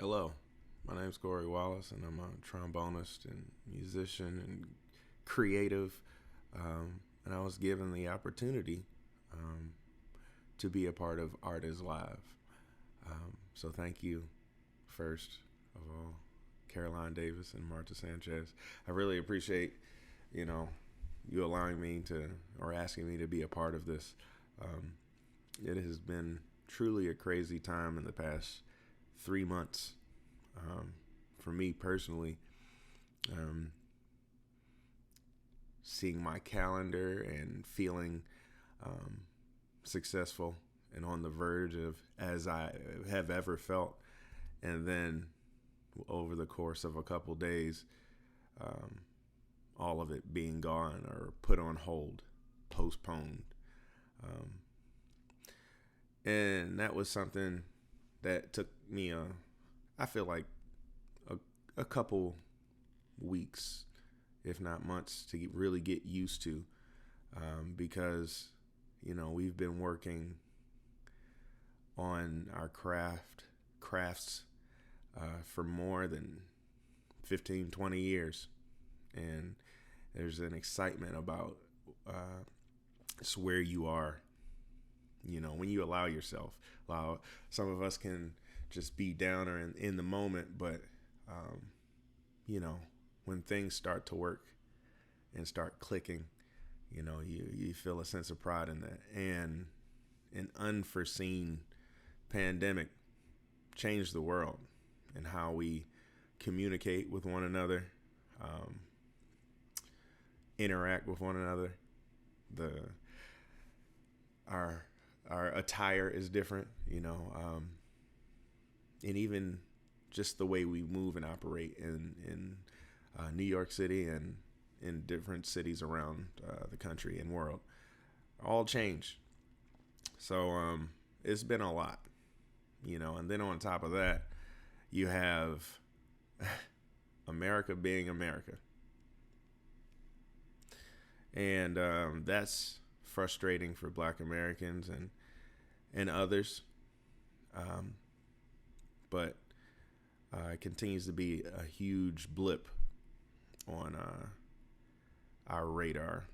Hello, my name's Corey Wallace, and I'm a trombonist and musician and creative. And I was given the opportunity um, to be a part of Art is Live. So thank you, first of all, Caroline Davis and Marta Sanchez. I really appreciate, you know, you allowing me to, or asking me to be a part of this. Um, it has been truly a crazy time in the past 3 months. For me personally, um, seeing my calendar and feeling um, successful and on the verge of as I have ever felt, and then over the course of a couple days, um, all of it being gone or put on hold, postponed, um, and that was something that took me I feel like a couple weeks, if not months, to really get used to, because we've been working on our crafts for more than 15, 20 years, and there's an excitement about it's where you are. When you allow yourself, some of us can just be down or in the moment, but um, when things start to work and start clicking, you feel a sense of pride in that. And an unforeseen pandemic changed the world and how we communicate with one another, um, interact with one another. The our attire is different, and even just the way we move and operate in New York City and in different cities around the country and world, all changed. So it's been a lot, and then on top of that, you have America being America. And that's frustrating for Black Americans and others. But it continues to be a huge blip on our radar,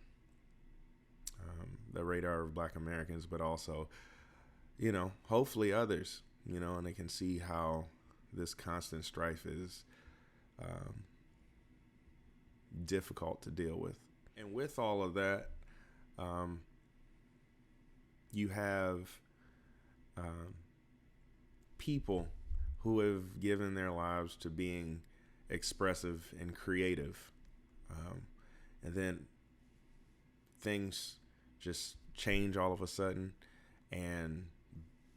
the radar of Black Americans, but also, hopefully others, and they can see how this constant strife is difficult to deal with. And with all of that, you have people who have given their lives to being expressive and creative. And then things just change all of a sudden, and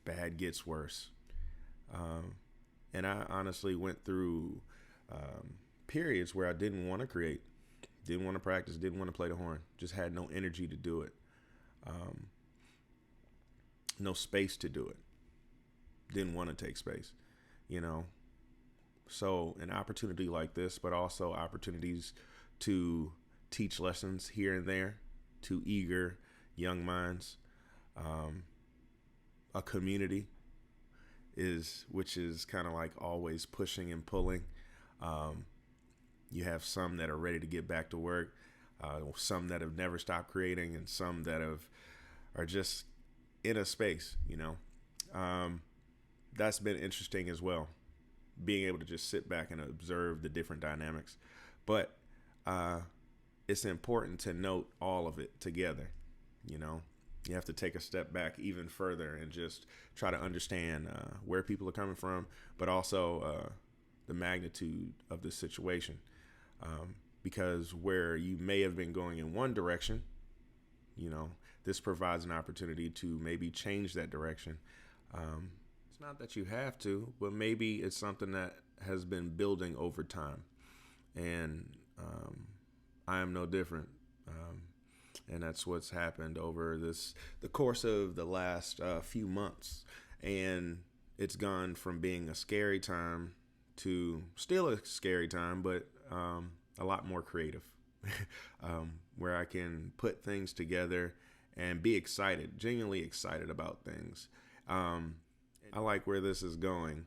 bad gets worse. And I honestly went through periods where I didn't want to create, didn't want to practice, didn't want to play the horn, just had no energy to do it, no space to do it, didn't want to take space, So an opportunity like this, but also opportunities to teach lessons here and there to eager young minds, a community which is kind of like always pushing and pulling. You have some that are ready to get back to work, some that have never stopped creating, and some that are just in a space, that's been interesting as well, being able to just sit back and observe the different dynamics. But it's important to note all of it together. You have to take a step back even further and just try to understand where people are coming from, but also the magnitude of the situation. Because where you may have been going in one direction, this provides an opportunity to maybe change that direction. It's not that you have to, but maybe it's something that has been building over time. And I am no different. And that's what's happened over the course of the last few months. And it's gone from being a scary time to still a scary time, but a lot more creative, where I can put things together and be excited, genuinely excited about things. I like where this is going,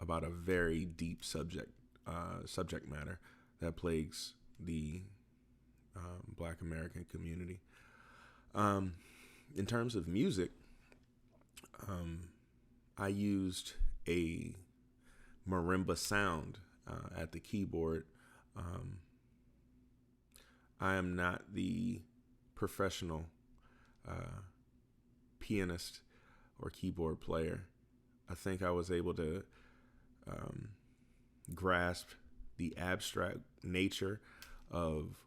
about a very deep subject matter that plagues the Black American community. In terms of music, I used a marimba sound at the keyboard. I am not the professional pianist or keyboard player. I think I was able to grasp the abstract nature of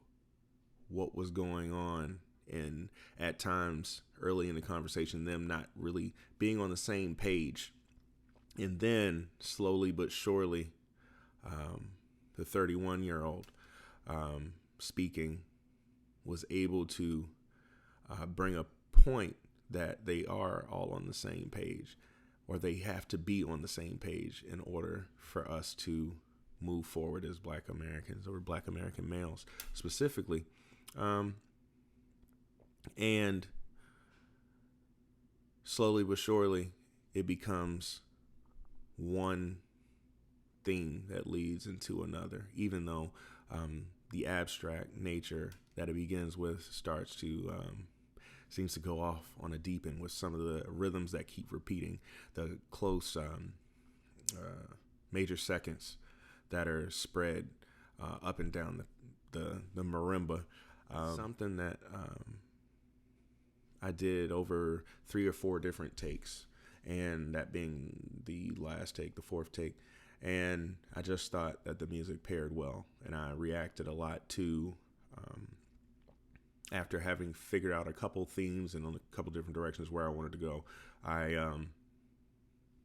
what was going on, and at times early in the conversation, them not really being on the same page. And then slowly but surely, the 31-year-old speaking was able to bring a point that they are all on the same page, or they have to be on the same page in order for us to move forward as Black Americans, or Black American males specifically. And slowly but surely, it becomes one thing that leads into another, even though the abstract nature that it begins with starts to seems to go off on a deep end with some of the rhythms that keep repeating, the close major seconds that are spread up and down the marimba. Something that I did over 3 or 4 different takes, and that being the last take, the 4th take. And I just thought that the music paired well, and I reacted a lot to, after having figured out a couple themes and a couple different directions where I wanted to go, I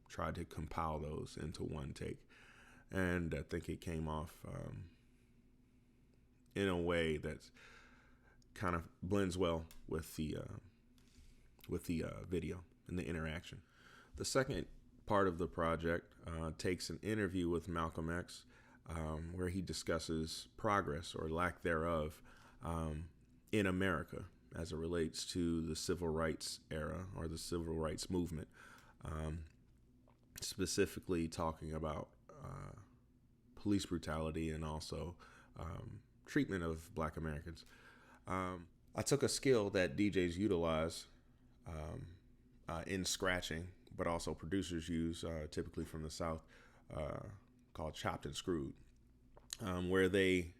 tried to compile those into one take. And I think it came off in a way that kind of blends well with the video and the interaction. The second part of the project takes an interview with Malcolm X, where he discusses progress or lack thereof in America as it relates to the civil rights era or the civil rights movement, specifically talking about police brutality and also treatment of Black Americans. I took a skill that DJs utilize in scratching, but also producers use, typically from the South, called chopped and screwed, where they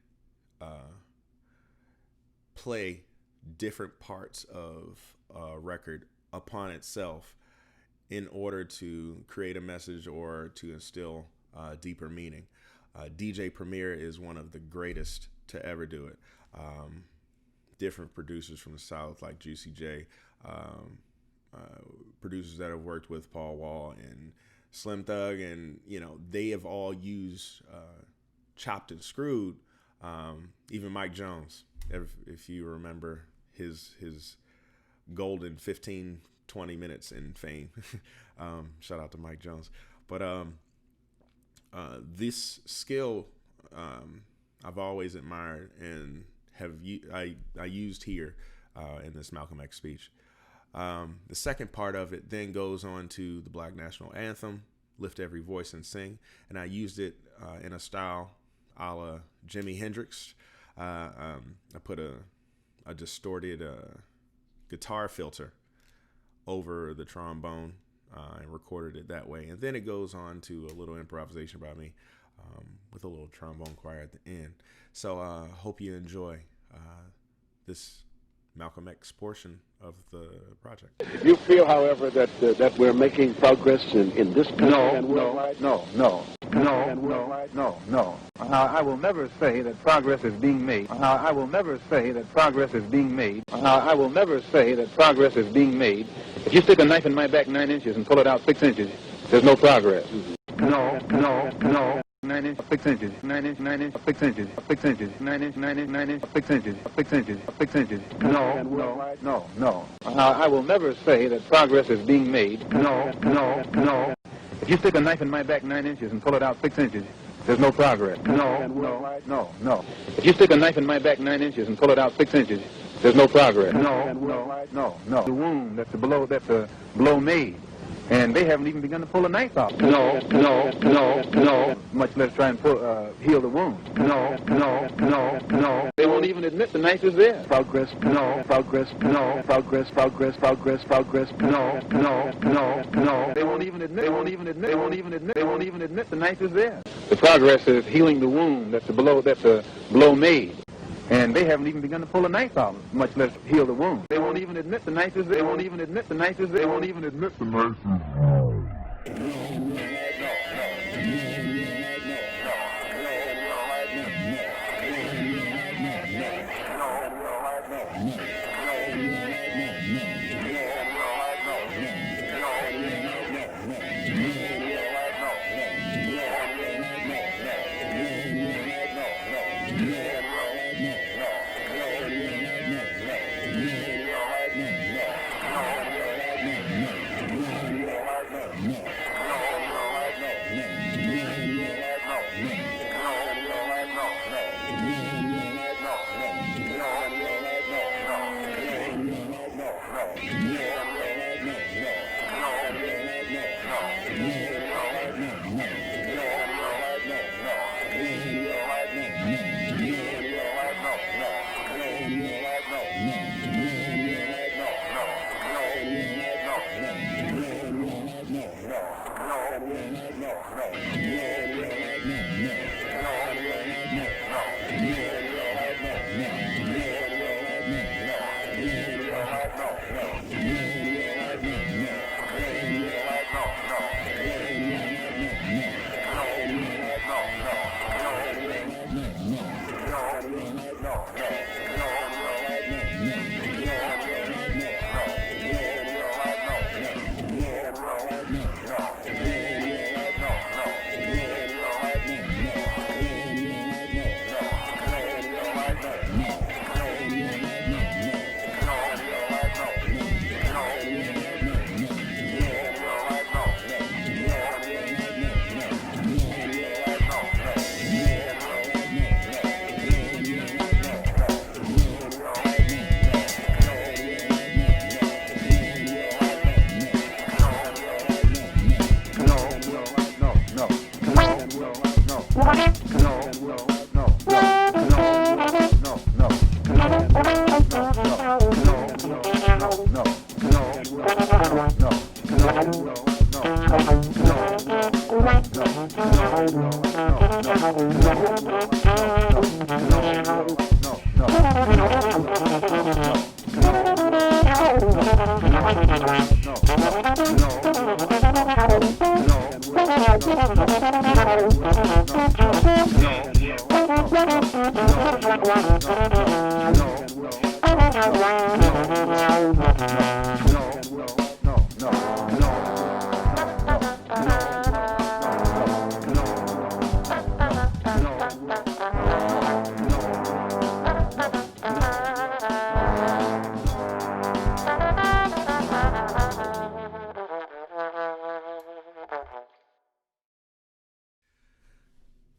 play different parts of a record upon itself in order to create a message or to instill deeper meaning. DJ Premier is one of the greatest to ever do it. Different producers from the South like Juicy J, producers that have worked with Paul Wall and Slim Thug, and they have all used chopped and screwed. Even Mike Jones, if you remember his golden 15-20 minutes in fame. Shout out to Mike Jones. But this skill I've always admired and I used here in this Malcolm X speech. The second part of it then goes on to the Black National Anthem, Lift Every Voice and Sing, and I used it in a style a la Jimi Hendrix. I put a distorted guitar filter over the trombone and recorded it that way, and then it goes on to a little improvisation by me with a little trombone choir at the end. So I hope you enjoy this Malcolm X portion of the project. If you feel, however, that we're making progress in this country and worldwide? No. I will never say that progress is being made. I will never say that progress is being made. I will never say that progress is being made. If you stick a knife in my back 9 inches and pull it out 6 inches, there's no progress. No. 9 inches, 6 inches, 9 inches, 6 inches, 6 inches, 9 inches, 6 inches, 6 inches, 6 inches. No. I will never say that progress is being made. No. If you stick a knife in my back 9 inches and pull it out 6 inches, there's no progress. No. If you stick a knife in my back 9 inches and pull it out 6 inches, there's no progress. No. The wound that's a blow made. And they haven't even begun to pull a knife out. No. Much less try and heal the wound. No. They won't even admit the knife is there. Progress. No. Progress. No. Progress. Progress. Progress. Progress. No. They won't even admit the knife is there. The progress is healing the wound that's a blow made. And they haven't even begun to pull a knife out, much less heal the wound. They won't even admit the knife is there. They won't even admit the knife is there. They won't even admit the knife is there.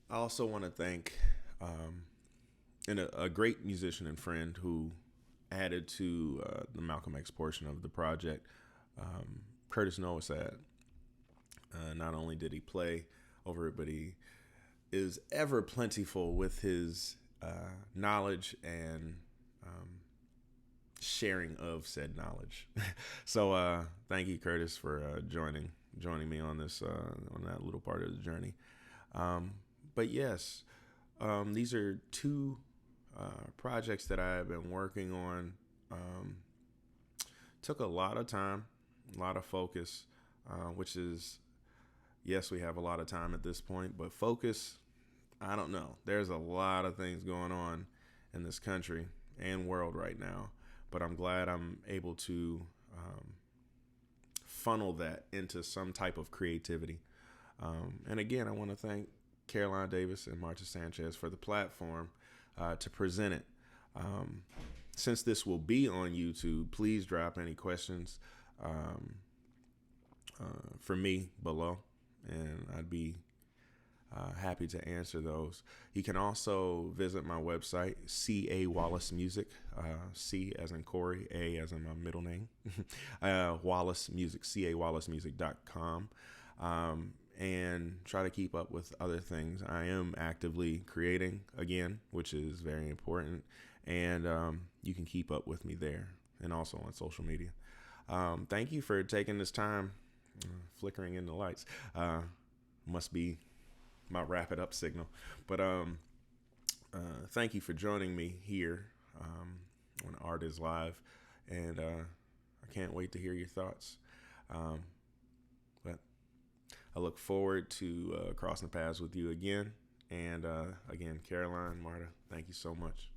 I also want to thank a great musician and friend who added to the Malcolm X portion of the project, Curtis Noasad. Not only did he play over it, but he is ever plentiful with his knowledge and sharing of said knowledge. So thank you, Curtis, for joining me on this on that little part of the journey. But yes, these are two projects that I have been working on. Took a lot of time, a lot of focus, which is, yes, we have a lot of time at this point, but focus, I don't know. There's a lot of things going on in this country and world right now, but I'm glad I'm able to funnel that into some type of creativity. And again, I want to thank Caroline Davis and Marta Sanchez for the platform to present it. Since this will be on YouTube, please drop any questions for me below, and I'd be happy to answer those. You can also visit my website, C.A. Wallace Music, C as in Corey, A as in my middle name, Wallace Music, CAWallacemusic.com, and try to keep up with other things. I am actively creating again, which is very important, and you can keep up with me there and also on social media. Thank you for taking this time. Flickering in the lights. Must be my wrap it up signal. But thank you for joining me here on Art is Live. And I can't wait to hear your thoughts. But I look forward to crossing paths with you again. And again, Caroline, Marta, thank you so much.